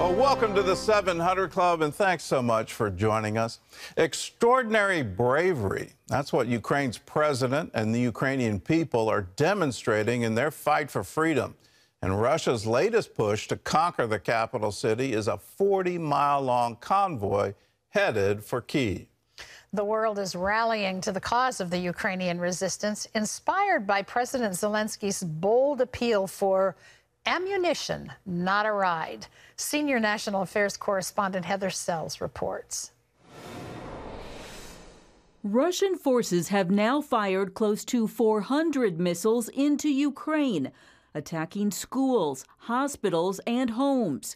Well, welcome to the 700 Club, and thanks so much for joining us. Extraordinary bravery. That's what Ukraine's president and the Ukrainian people are demonstrating in their fight for freedom. And Russia's latest push to conquer the capital city is a 40-mile-long convoy headed for Kyiv. The world is rallying to the cause of the Ukrainian resistance, inspired by President Zelensky's bold appeal for ammunition, not a ride. Senior National Affairs correspondent Heather Sells reports. Russian forces have now fired close to 400 missiles into Ukraine, attacking schools, hospitals, and homes.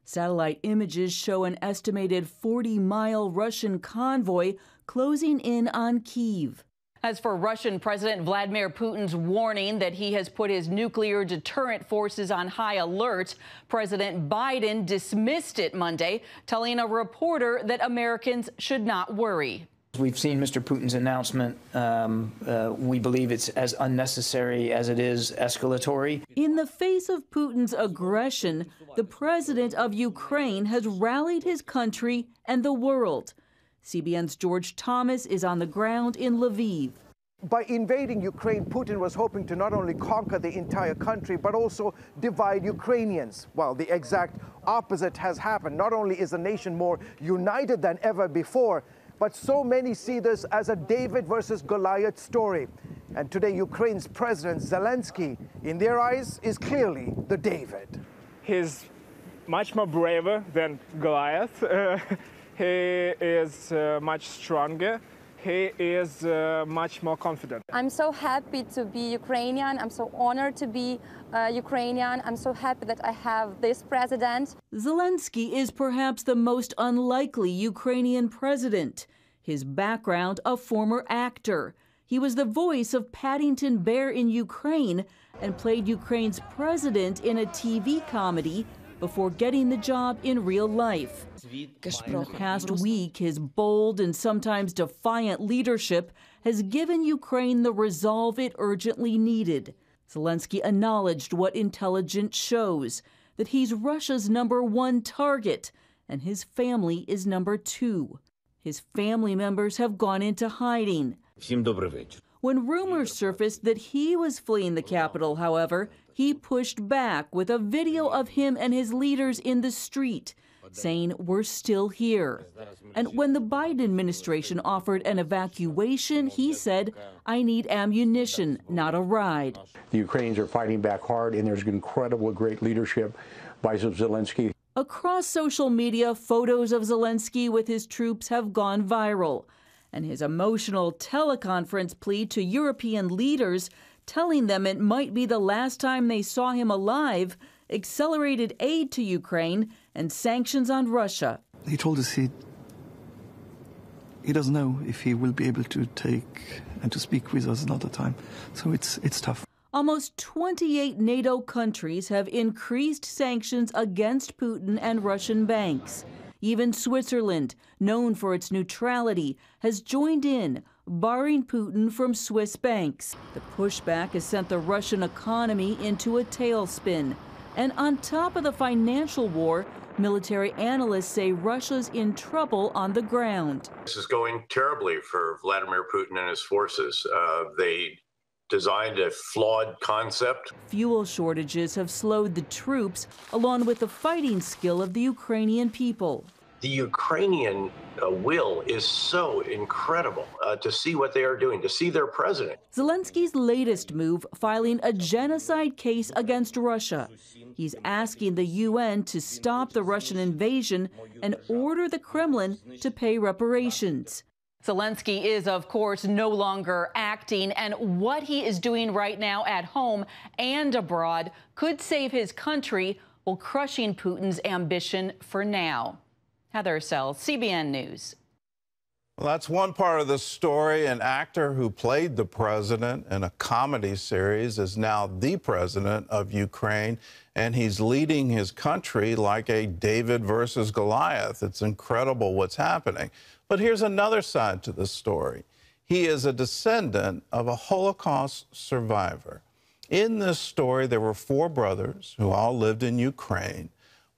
Satellite images show an estimated 40-mile Russian convoy closing in on Kyiv. As for Russian President Vladimir Putin's warning that he has put his nuclear deterrent forces on high alert, President Biden dismissed it Monday, telling a reporter that Americans should not worry. We've seen Mr. Putin's announcement. We believe it's as unnecessary as it is escalatory. In the face of Putin's aggression, the president of Ukraine has rallied his country and the world. CBN's George Thomas is on the ground in Lviv. By invading Ukraine, Putin was hoping to not only conquer the entire country, but also divide Ukrainians. Well, the exact opposite has happened. Not only is the nation more united than ever before, but so many see this as a David versus Goliath story. And today, Ukraine's President Zelensky, in their eyes, is clearly the David. He's much more braver than Goliath. He is much stronger. He is much more confident. I'm so happy to be Ukrainian. I'm so honored to be Ukrainian. I'm so happy that I have this president. Zelensky is perhaps the most unlikely Ukrainian president. His background, a former actor. He was the voice of Paddington Bear in Ukraine and played Ukraine's president in a TV comedy before getting the job in real life. In the past week, his bold and sometimes defiant leadership has given Ukraine the resolve it urgently needed. Zelensky acknowledged what intelligence shows, that he's Russia's #1 target, and his family is #2. His family members have gone into hiding. When rumors surfaced that he was fleeing the capital, however, he pushed back with a video of him and his leaders in the street, saying, "We're still here." And when the Biden administration offered an evacuation, he said, "I need ammunition, not a ride." The Ukrainians are fighting back hard, and there's incredible, great leadership by Zelensky. Across social media, photos of Zelensky with his troops have gone viral. And his emotional teleconference plea to European leaders, telling them it might be the last time they saw him alive, accelerated aid to Ukraine and sanctions on Russia. He told us he doesn't know if he will be able to take and to speak with us another time. So it's tough. Almost 28 NATO countries have increased sanctions against Putin and Russian banks. Even Switzerland, known for its neutrality, has joined in, barring Putin from Swiss banks. The pushback has sent the Russian economy into a tailspin. And on top of the financial war, military analysts say Russia's in trouble on the ground. This is going terribly for Vladimir Putin and his forces. They designed a flawed concept. Fuel shortages have slowed the troops, along with the fighting skill of the Ukrainian people. The Ukrainian will is so incredible to see what they are doing, to see their president. Zelensky's latest move, filing a genocide case against Russia. He's asking the UN to stop the Russian invasion and order the Kremlin to pay reparations. Zelensky is, of course, no longer acting, and what he is doing right now at home and abroad could save his country while crushing Putin's ambition for now. Heather Sells, CBN News. Well, that's one part of the story. An actor who played the president in a comedy series is now the president of Ukraine, and he's leading his country like a David versus Goliath. It's incredible what's happening. But here's another side to the story. He is a descendant of a Holocaust survivor. In this story, there were 4 brothers who all lived in Ukraine.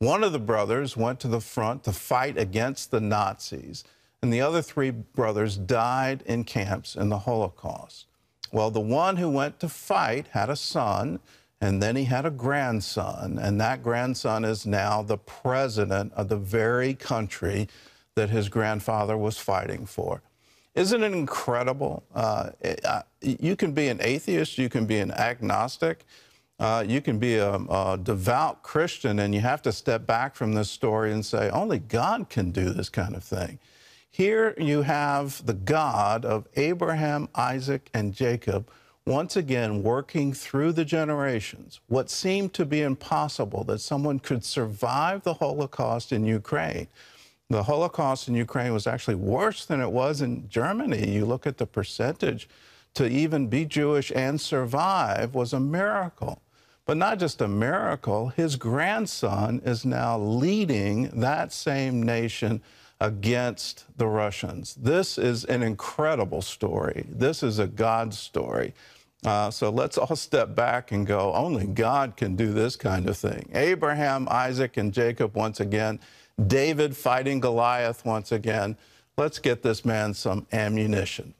One of the brothers went to the front to fight against the Nazis, and the other 3 brothers died in camps in the Holocaust. Well, the one who went to fight had a son, and then he had a grandson, and that grandson is now the president of the very country that his grandfather was fighting for. Isn't it incredible? You can be an atheist, you can be an agnostic, you can be a devout Christian, and you have to step back from this story and say, only God can do this kind of thing. Here you have the God of Abraham, Isaac, and Jacob once again working through the generations. What seemed to be impossible, that someone could survive the Holocaust in Ukraine. The Holocaust in Ukraine was actually worse than it was in Germany. You look at the percentage. To even be Jewish and survive was a miracle. But not just a miracle, his grandson is now leading that same nation against the Russians. This is an incredible story. This is a God story. So let's all step back and go, only God can do this kind of thing. Abraham, Isaac, and Jacob once again. David fighting Goliath once again. Let's get this man some ammunition.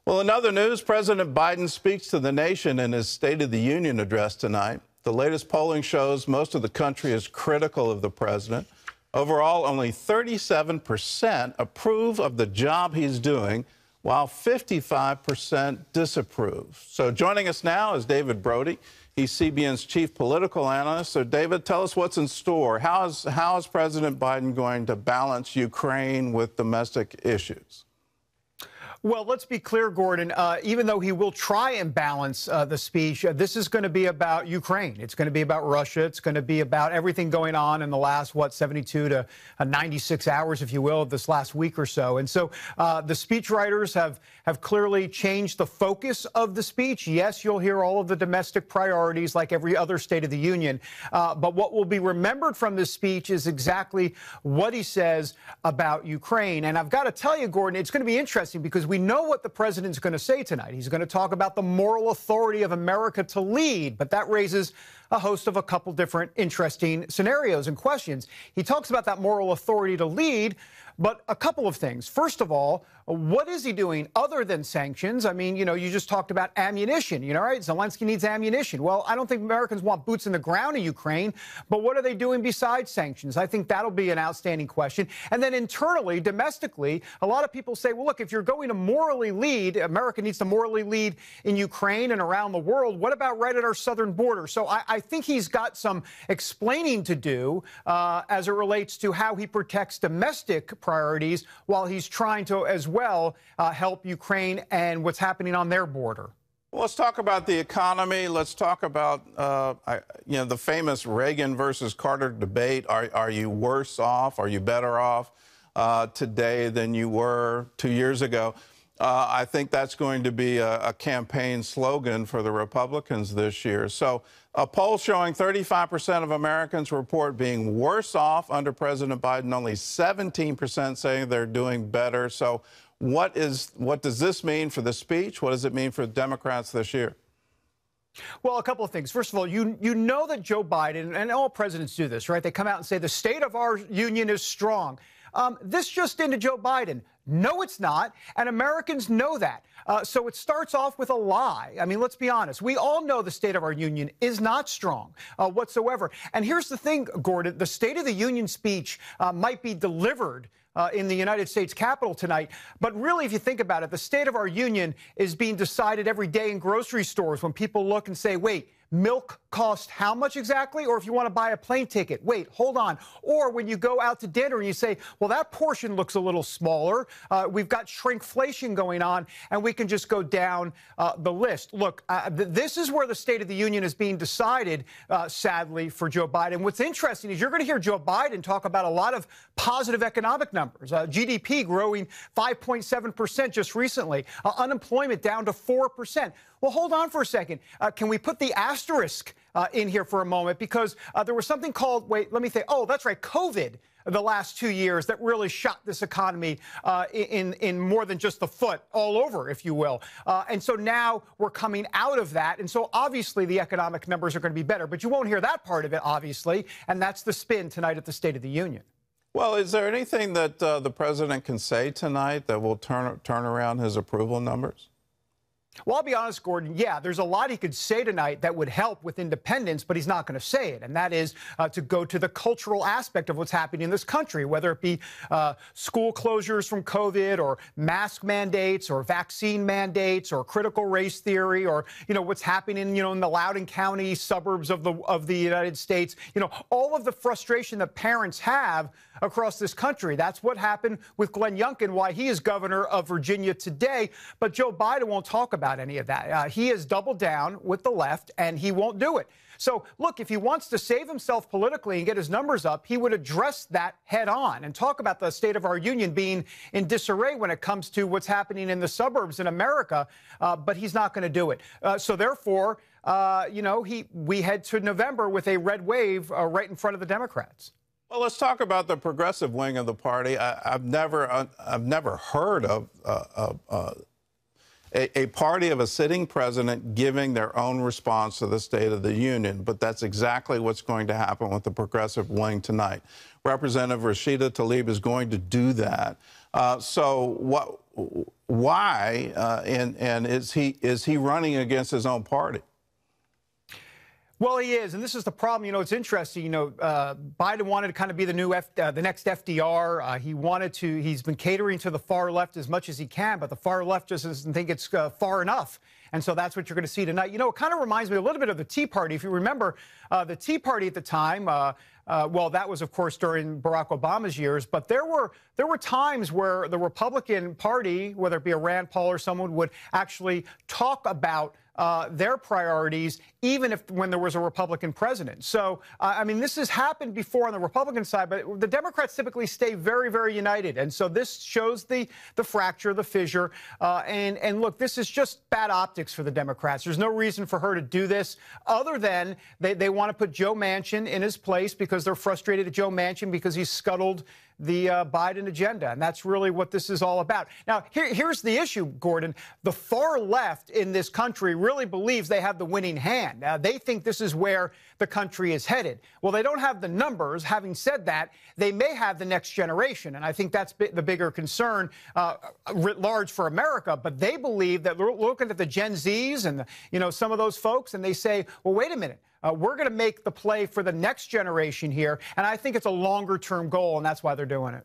Well, in other news, President Biden speaks to the nation in his State of the Union address tonight. The latest polling shows most of the country is critical of the president. Overall, only 37% approve of the job he's doing, while 55% disapprove. So joining us now is David Brody. He's CBN's chief political analyst. So, David, tell us what's in store. How is President Biden going to balance Ukraine with domestic issues? Well, let's be clear, Gordon. Even though he will try and balance the speech, this is going to be about Ukraine. It's going to be about Russia. It's going to be about everything going on in the last, 72 to 96 hours, if you will, of this last week or so. And so the speechwriters have clearly changed the focus of the speech. Yes, you'll hear all of the domestic priorities like every other State of the Union. But what will be remembered from this speech is exactly what he says about Ukraine. And I've got to tell you, Gordon, it's going to be interesting because we know what the president's going to say tonight. He's going to talk about the moral authority of America to lead, but that raises a host of a couple different interesting scenarios and questions. He talks about that moral authority to lead, but a couple of things. First of all, what is he doing other than sanctions? I mean, you just talked about ammunition, right? Zelensky needs ammunition. Well, I don't think Americans want boots in the ground in Ukraine, but what are they doing besides sanctions? I think that'll be an outstanding question. And then internally, domestically, a lot of people say, well, look, if you're going to morally lead, America needs to morally lead in Ukraine and around the world. What about right at our southern border? So I think he's got some explaining to do as it relates to how he protects domestic priorities while he's trying to, as well, help Ukraine and what's happening on their border. Well, let's talk about the economy. Let's talk about, the famous Reagan versus Carter debate. Are you worse off? Are you better off today than you were 2 years ago? I think that's going to be a campaign slogan for the Republicans this year. So a poll showing 35% of Americans report being worse off under President Biden, only 17% saying they're doing better. So what does this mean for the speech? What does it mean for Democrats this year? Well, a couple of things. First of all, you know that Joe Biden, and all presidents do this, right? They come out and say the state of our union is strong. This just into Joe Biden. No, it's not. And Americans know that. So it starts off with a lie. I mean, let's be honest. We all know the state of our union is not strong whatsoever. And here's the thing, Gordon. The State of the Union speech might be delivered in the United States Capitol tonight. But really, if you think about it, the state of our union is being decided every day in grocery stores when people look and say, wait, milk costs how much exactly? Or if you want to buy a plane ticket, wait, hold on. Or when you go out to dinner and you say, well, that portion looks a little smaller. We've got shrinkflation going on, and we can just go down the list. Look, this is where the State of the Union is being decided, sadly, for Joe Biden. What's interesting is you're going to hear Joe Biden talk about a lot of positive economic numbers. GDP growing 5.7% just recently. Unemployment down to 4%. Well, hold on for a second. Can we put the asterisk in here for a moment, because there was something called, wait, let me think. Oh, that's right, COVID. The last 2 years that really shot this economy in more than just the foot, all over, if you will. And so now we're coming out of that. And so obviously the economic numbers are going to be better. But you won't hear that part of it, obviously. And that's the spin tonight at the State of the Union. Well, is there anything that the president can say tonight that will turn around his approval numbers? Well, I'll be honest, Gordon, yeah, there's a lot he could say tonight that would help with independence, but he's not going to say it. And that is to go to the cultural aspect of what's happening in this country, whether it be school closures from COVID or mask mandates or vaccine mandates or critical race theory or, what's happening, in the Loudoun County suburbs of the United States. All of the frustration that parents have across this country. That's what happened with Glenn Youngkin, why he is governor of Virginia today. But Joe Biden won't talk about any of that. He has doubled down with the left, and he won't do it. So, look, if he wants to save himself politically and get his numbers up, he would address that head on and talk about the state of our union being in disarray when it comes to what's happening in the suburbs in America. But he's not going to do it. So, therefore, we head to November with a red wave right in front of the Democrats. Well, let's talk about the progressive wing of the party. I've never heard of a party of a sitting president giving their own response to the State of the Union, but that's exactly what's going to happen with the progressive wing tonight. Representative Rashida Tlaib is going to do that. Why? And is he running against his own party? Well, he is, and this is the problem. It's interesting. Biden wanted to kind of be the next FDR. He's been catering to the far left as much as he can, but the far left just doesn't think it's far enough. And so that's what you're going to see tonight. It kind of reminds me a little bit of the Tea Party. If you remember, the Tea Party at the time, well, that was, of course, during Barack Obama's years. But there were times where the Republican Party, whether it be a Rand Paul or someone, would actually talk about their priorities, even when there was a Republican president. So, this has happened before on the Republican side, but the Democrats typically stay very, very united. And so this shows the fracture, the fissure. And look, this is just bad optics for the Democrats. There's no reason for her to do this other than they want to put Joe Manchin in his place because they're frustrated at Joe Manchin because he's scuttled the Biden agenda. And that's really what this is all about. Now, here's the issue, Gordon. The far left in this country really believes they have the winning hand. They think this is where the country is headed. Well, they don't have the numbers. Having said that, they may have the next generation. And I think that's the bigger concern writ large for America. But they believe that we're looking at the Gen Zs and, some of those folks, and they say, well, wait a minute. We're going to make the play for the next generation here. And I think it's a longer-term goal, and that's why they're doing it.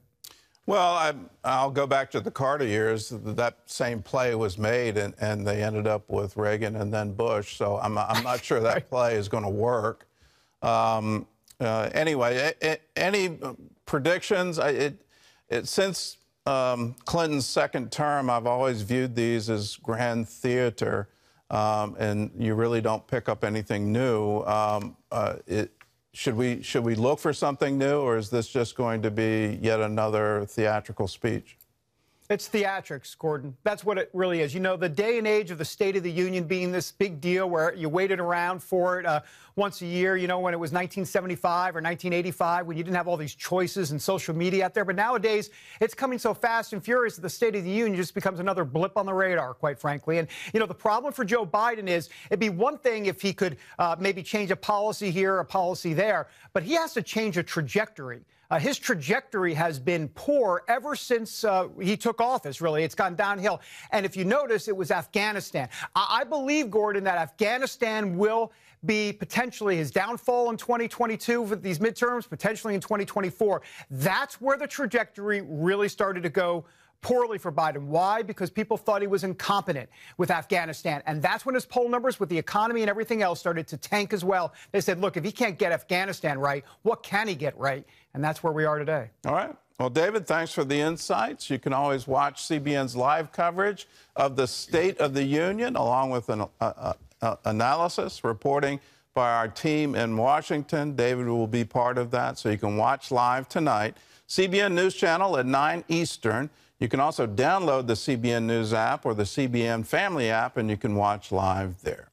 Well, I'll go back to the Carter years. That same play was made, and they ended up with Reagan and then Bush. So I'm not sure that play is going to work. Anyway, any predictions? Since Clinton's second term, I've always viewed these as grand theater. And you really don't pick up anything new. Should we look for something new, or is this just going to be yet another theatrical speech? It's theatrics, Gordon. That's what it really is. The day and age of the State of the Union being this big deal where you waited around for it once a year, when it was 1975 or 1985, when you didn't have all these choices and social media out there. But nowadays, it's coming so fast and furious that the State of the Union just becomes another blip on the radar, quite frankly. And, the problem for Joe Biden is it'd be one thing if he could maybe change a policy here, a policy there, but he has to change a trajectory. His trajectory has been poor ever since he took office, really. It's gone downhill. And if you notice, it was Afghanistan. I believe, Gordon, that Afghanistan will be potentially his downfall in 2022 with these midterms, potentially in 2024. That's where the trajectory really started to go poorly for Biden. Why? Because people thought he was incompetent with Afghanistan. And that's when his poll numbers with the economy and everything else started to tank as well. They said, look, if he can't get Afghanistan right, what can he get right? And that's where we are today. All right. Well, David, thanks for the insights. You can always watch CBN's live coverage of the State of the Union, along with an analysis reporting by our team in Washington. David will be part of that, so you can watch live tonight. CBN News Channel at 9 Eastern. You can also download the CBN News app or the CBN Family app, and you can watch live there.